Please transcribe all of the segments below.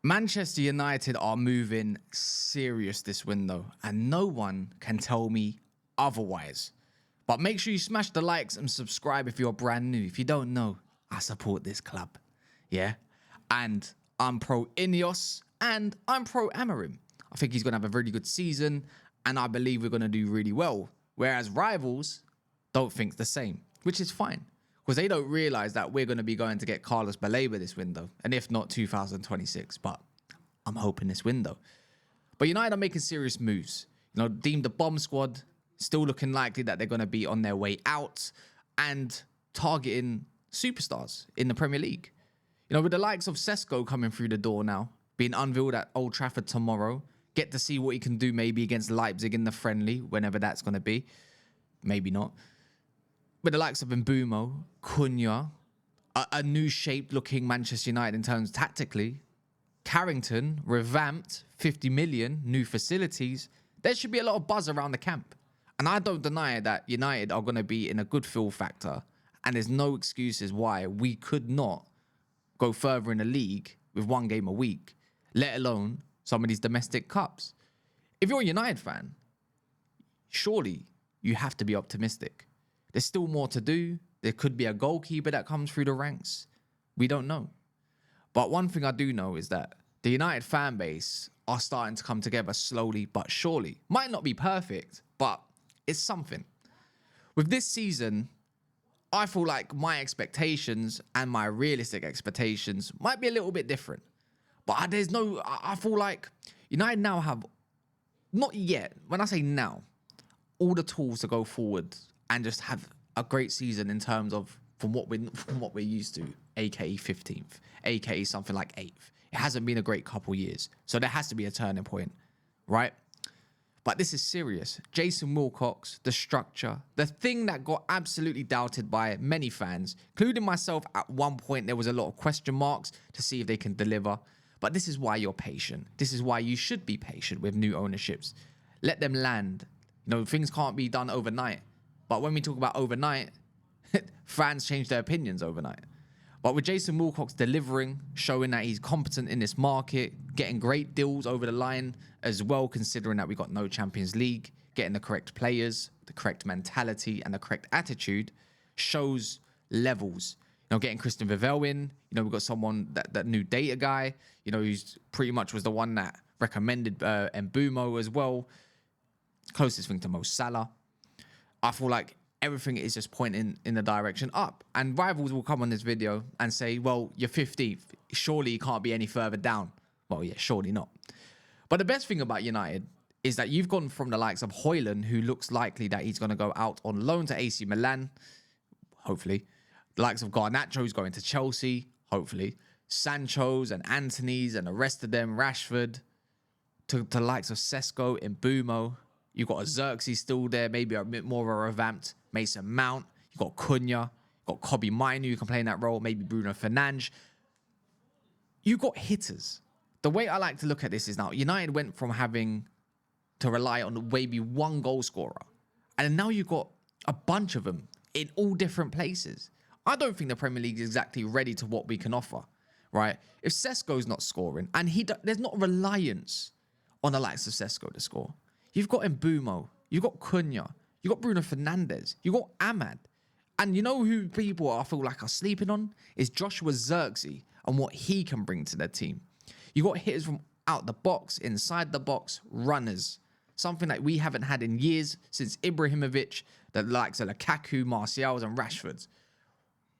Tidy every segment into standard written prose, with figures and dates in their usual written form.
Manchester United are moving serious this window, and no one can tell me otherwise. But make sure you smash the likes and subscribe if you're brand new. If you don't know, I support this club. Yeah? And I'm pro Ineos and I'm pro Amorim. I think he's going to have a really good season, and I believe we're going to do really well. Whereas rivals don't think the same, which is fine. Because they don't realise that we're going to be going to get Carlos Baleba this window. And if not, 2026. But I'm hoping this window. But United are making serious moves. You know, deemed the bomb squad, still looking likely that they're going to be on their way out. And targeting superstars in the Premier League. You know, with the likes of Sesko coming through the door now, being unveiled at Old Trafford tomorrow. Get to see what he can do maybe against Leipzig in the friendly, whenever that's going to be. Maybe not. With the likes of Mbeumo, Cunha, a new shaped looking Manchester United in terms tactically, Carrington, revamped, 50 million, new facilities, there should be a lot of buzz around the camp. And I don't deny that United are going to be in a good feel factor, and there's no excuses why we could not go further in the league with one game a week, let alone some of these domestic cups. If you're a United fan, surely you have to be optimistic. There's still more to do. There could be a goalkeeper that comes through the ranks. We don't know. But one thing I do know is that the United fan base are starting to come together slowly but surely. Might not be perfect, but it's something. With this season, I feel like my expectations and my realistic expectations might be a little bit different. But I feel like United now have, not yet, when I say now, all the tools to go forward and just have a great season in terms of from what we're used to, aka 15th, aka something like 8th. It hasn't been a great couple years, so there has to be a turning point, right? But this is serious. Jason Wilcox, the structure, the thing that got absolutely doubted by many fans, including myself. At one point, there was a lot of question marks to see if they can deliver. But this is why you're patient. This is why you should be patient with new ownerships. Let them land. You know, things can't be done overnight. But when we talk about overnight, fans change their opinions overnight. But with Jason Wilcox delivering, showing that he's competent in this market, getting great deals over the line as well, considering that we got no Champions League, getting the correct players, the correct mentality, and the correct attitude, shows levels. You know, getting Christian Vivell in, you know, we've got someone, that new data guy, you know, who's pretty much was the one that recommended Mbeumo as well. Closest thing to Mo Salah. I feel like everything is just pointing in the direction up. And rivals will come on this video and say, well, you're 15th. Surely you can't be any further down. Well, yeah, surely not. But the best thing about United is that you've gone from the likes of Højlund, who looks likely that he's going to go out on loan to AC Milan, hopefully. The likes of Garnacho's going to Chelsea, hopefully. Sancho's and Antony's and the rest of them, Rashford, to the likes of Sesko and Mbeumo. You've got a Xerxes still there, maybe a bit more of a revamped Mason Mount. You've got Cunha. You've got Kobbie Mainoo who can play in that role. Maybe Bruno Fernandes. You've got hitters. The way I like to look at this is now, United went from having to rely on maybe one goal scorer. And now you've got a bunch of them in all different places. I don't think the Premier League is exactly ready to what we can offer, right? If Sesko's not scoring, and there's not reliance on the likes of Sesko to score. You've got Mbeumo, you've got Cunha, you've got Bruno Fernandes, you've got Ahmad. And you know who people I feel like are sleeping on? Is Joshua Xerxes and what he can bring to their team. You've got hitters from out the box, inside the box, runners. Something that we haven't had in years since Ibrahimovic, the likes of Lukaku, Martials and Rashfords.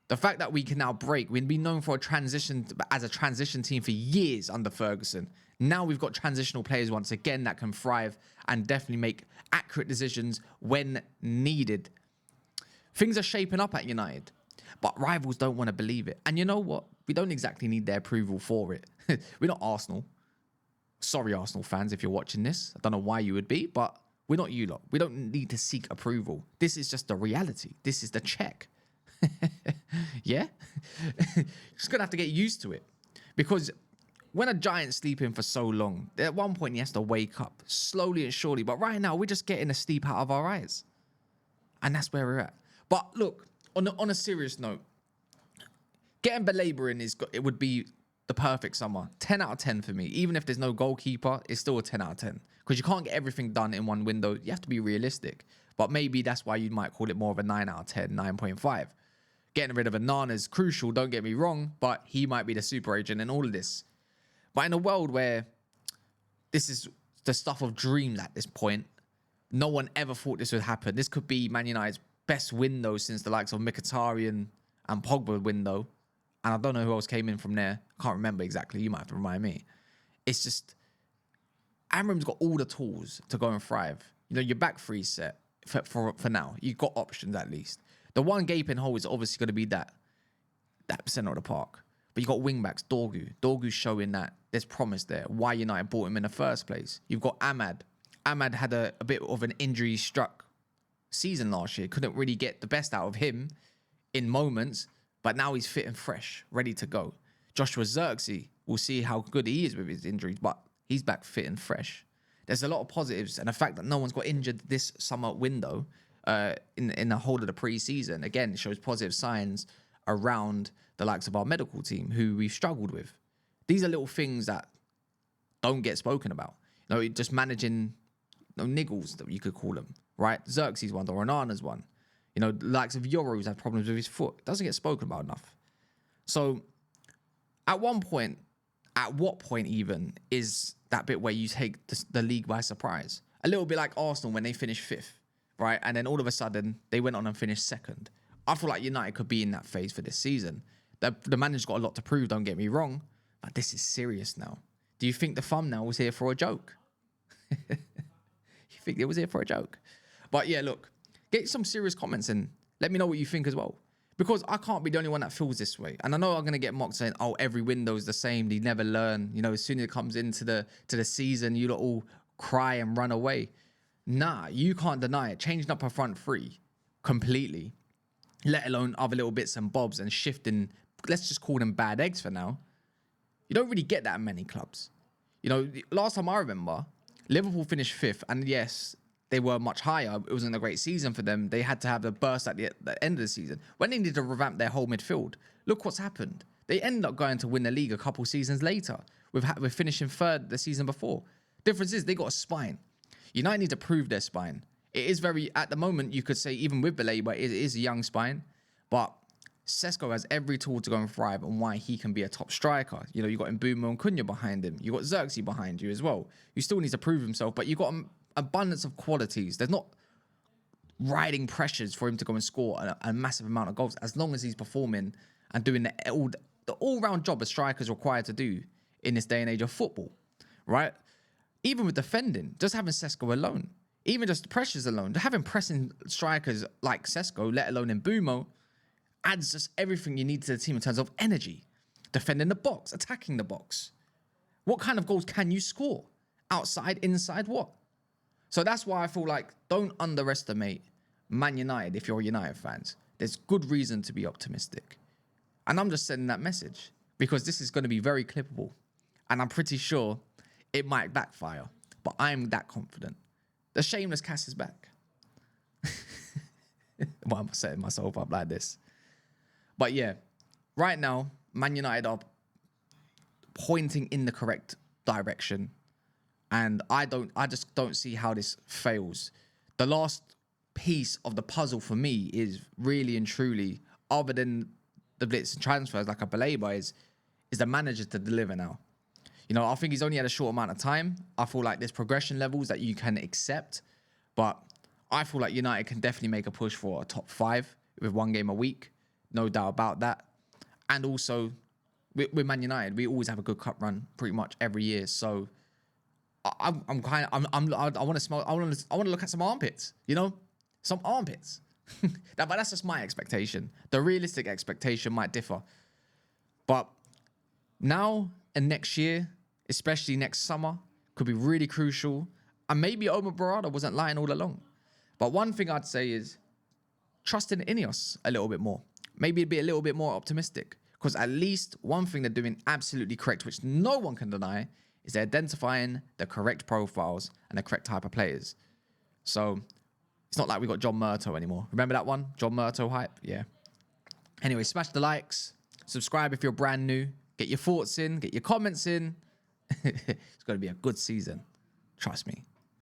The fact that we can now break, we've been known for a transition team for years under Ferguson. Now we've got transitional players once again that can thrive and definitely make accurate decisions when needed. Things are shaping up at United, but rivals don't want to believe it. And you know what? We don't exactly need their approval for it. We're not Arsenal. Sorry, Arsenal fans, if you're watching this. I don't know why you would be, but we're not you lot. We don't need to seek approval. This is just the reality. This is the check. Yeah? Just going to have to get used to it. Because when a giant's sleeping for so long, at one point he has to wake up slowly and surely. But right now, we're just getting the sleep out of our eyes. And that's where we're at. But look, on a serious note, getting Baleba in it would be the perfect summer. 10 out of 10 for me. Even if there's no goalkeeper, it's still a 10 out of 10. Because you can't get everything done in one window. You have to be realistic. But maybe that's why you might call it more of a 9 out of 10, 9.5. Getting rid of Onana is crucial, don't get me wrong, but he might be the super agent in all of this. But in a world where this is the stuff of dreams at this point, no one ever thought this would happen. This could be Man United's best window since the likes of Mkhitaryan and Pogba window. And I don't know who else came in from there. I can't remember exactly. You might have to remind me. It's just, Amram's got all the tools to go and thrive. You know, your back three set for now. You've got options at least. The one gaping hole is obviously going to be that centre of the park. But you've got wing backs, Dorgu. Dorgu's showing that there's promise there. Why United bought him in the first place. You've got Ahmad. Ahmad had a bit of an injury-struck season last year. Couldn't really get the best out of him in moments. But now he's fit and fresh, ready to go. Joshua Zirkzee, we'll see how good he is with his injuries, but he's back fit and fresh. There's a lot of positives, and the fact that no one's got injured this summer window in the whole of the pre-season, again, it shows positive signs around the likes of our medical team, who we've struggled with. These are little things that don't get spoken about. You know, just managing niggles, that you could call them, right? Xerxes one, or Onana's one. You know, the likes of Euros have problems with his foot. It doesn't get spoken about enough. So, at what point even is that bit where you take the league by surprise? A little bit like Arsenal when they finished 5th, right? And then all of a sudden, they went on and finished 2nd. I feel like United could be in that phase for this season. The manager's got a lot to prove, don't get me wrong. But this is serious now. Do you think the thumbnail was here for a joke? You think it was here for a joke? But yeah, look. Get some serious comments and let me know what you think as well. Because I can't be the only one that feels this way. And I know I'm going to get mocked saying, oh, every window's the same. They never learn. You know, as soon as it comes into the season, you lot all cry and run away. Nah, you can't deny it. Changing up a front three completely, let alone other little bits and bobs and shifting, let's just call them bad eggs for now. You don't really get that in many clubs. You know, last time I remember, Liverpool finished 5th. And yes, they were much higher. It wasn't a great season for them. They had to have the burst at the end of the season when they needed to revamp their whole midfield. Look what's happened. They ended up going to win the league a couple seasons later with finishing 3rd the season before. Difference is they got a spine. United need to prove their spine. It is very, at the moment, you could say, even with Baleba, it is a young spine. But Sesko has every tool to go and thrive and why he can be a top striker. You know, you got Mbeumo and Cunha behind him. You got Xerxes behind you as well. You still need to prove himself, but you got abundance of qualities. There's not riding pressures for him to go and score a massive amount of goals as long as he's performing and doing the all-round job a striker is required to do in this day and age of football, right? Even with defending, just having Sesko alone, even just the pressures alone, having pressing strikers like Sesko, let alone Mbeumo, adds just everything you need to the team in terms of energy, defending the box, attacking the box. What kind of goals can you score? Outside, inside, what? So that's why I feel like don't underestimate Man United if you're United fans. There's good reason to be optimistic. And I'm just sending that message because this is going to be very clippable. And I'm pretty sure it might backfire. But I'm that confident. The shameless Cass is back. Why am I setting myself up like this? But yeah, right now, Man United are pointing in the correct direction. And I just don't see how this fails. The last piece of the puzzle for me is really and truly, other than the blitz and transfers like a Baleba, is the manager to deliver now. You know, I think he's only had a short amount of time. I feel like there's progression levels that you can accept. But I feel like United can definitely make a push for a top 5 with 1 game a week. No doubt about that. And also, with Man United, we always have a good cup run pretty much every year. So I want to smell. I want to look at some armpits. You know, some armpits. But that's just my expectation. The realistic expectation might differ. But now and next year, especially next summer, could be really crucial. And maybe Omar Barada wasn't lying all along. But one thing I'd say is trust in Ineos a little bit more. Maybe be a little bit more optimistic. Because at least one thing they're doing absolutely correct, which no one can deny, is they're identifying the correct profiles and the correct type of players. So it's not like we got John Murto anymore. Remember that one? John Murto hype? Yeah. Anyway, smash the likes. Subscribe if you're brand new. Get your thoughts in, get your comments in. It's going to be a good season. Trust me.